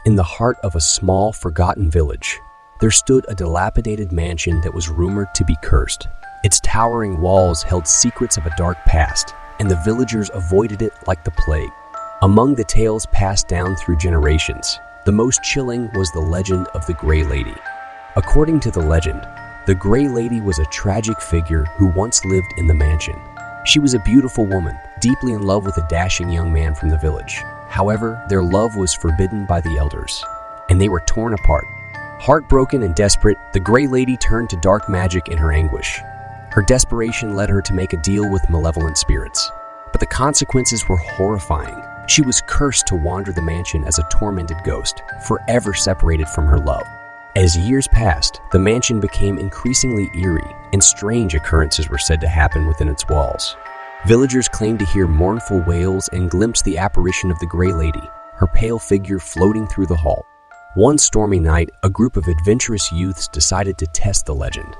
In the heart of a small, forgotten village, there stood a dilapidated mansion that was rumored to be cursed. Its towering walls held secrets of a dark past, and the villagers avoided it like the plague. Among the tales passed down through generations, the most chilling was the legend of the Grey Lady. According to the legend, the Grey Lady was a tragic figure who once lived in the mansion. She was a beautiful woman, deeply in love with a dashing young man from the village. However, their love was forbidden by the elders, and they were torn apart. Heartbroken and desperate, the Grey Lady turned to dark magic in her anguish. Her desperation led her to make a deal with malevolent spirits, but the consequences were horrifying. She was cursed to wander the mansion as a tormented ghost, forever separated from her love. As years passed, the mansion became increasingly eerie, and strange occurrences were said to happen within its walls. Villagers claimed to hear mournful wails and glimpse the apparition of the Grey Lady, her pale figure floating through the hall. One stormy night, a group of adventurous youths decided to test the legend.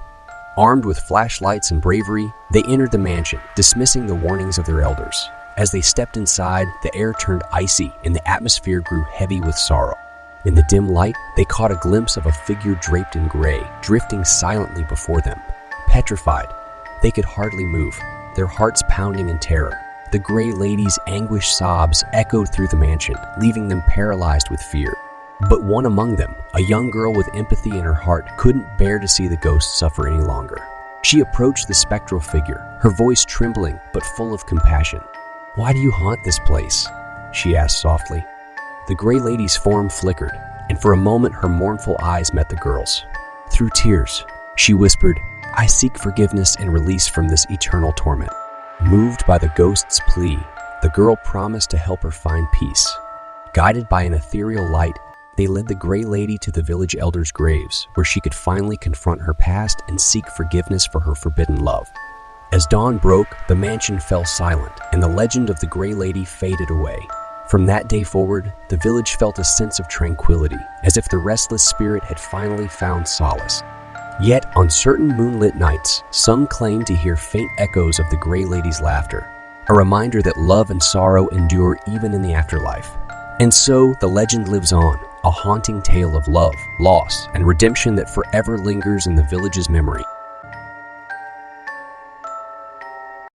Armed with flashlights and bravery, they entered the mansion, dismissing the warnings of their elders. As they stepped inside, the air turned icy and the atmosphere grew heavy with sorrow. In the dim light, they caught a glimpse of a figure draped in gray, drifting silently before them. Petrified, they could hardly move, their hearts pounding in terror. The Grey Lady's anguished sobs echoed through the mansion, leaving them paralyzed with fear. But one among them, a young girl with empathy in her heart, couldn't bear to see the ghost suffer any longer. She approached the spectral figure, her voice trembling but full of compassion. "Why do you haunt this place?" she asked softly. The Grey Lady's form flickered, and for a moment her mournful eyes met the girl's. Through tears, she whispered, "I seek forgiveness and release from this eternal torment." Moved by the ghost's plea, the girl promised to help her find peace. Guided by an ethereal light, they led the Grey Lady to the village elders' graves, where she could finally confront her past and seek forgiveness for her forbidden love. As dawn broke, the mansion fell silent, and the legend of the Grey Lady faded away. From that day forward, the village felt a sense of tranquility, as if the restless spirit had finally found solace. Yet, on certain moonlit nights, some claimed to hear faint echoes of the Grey Lady's laughter, a reminder that love and sorrow endure even in the afterlife. And so, the legend lives on, a haunting tale of love, loss, and redemption that forever lingers in the village's memory.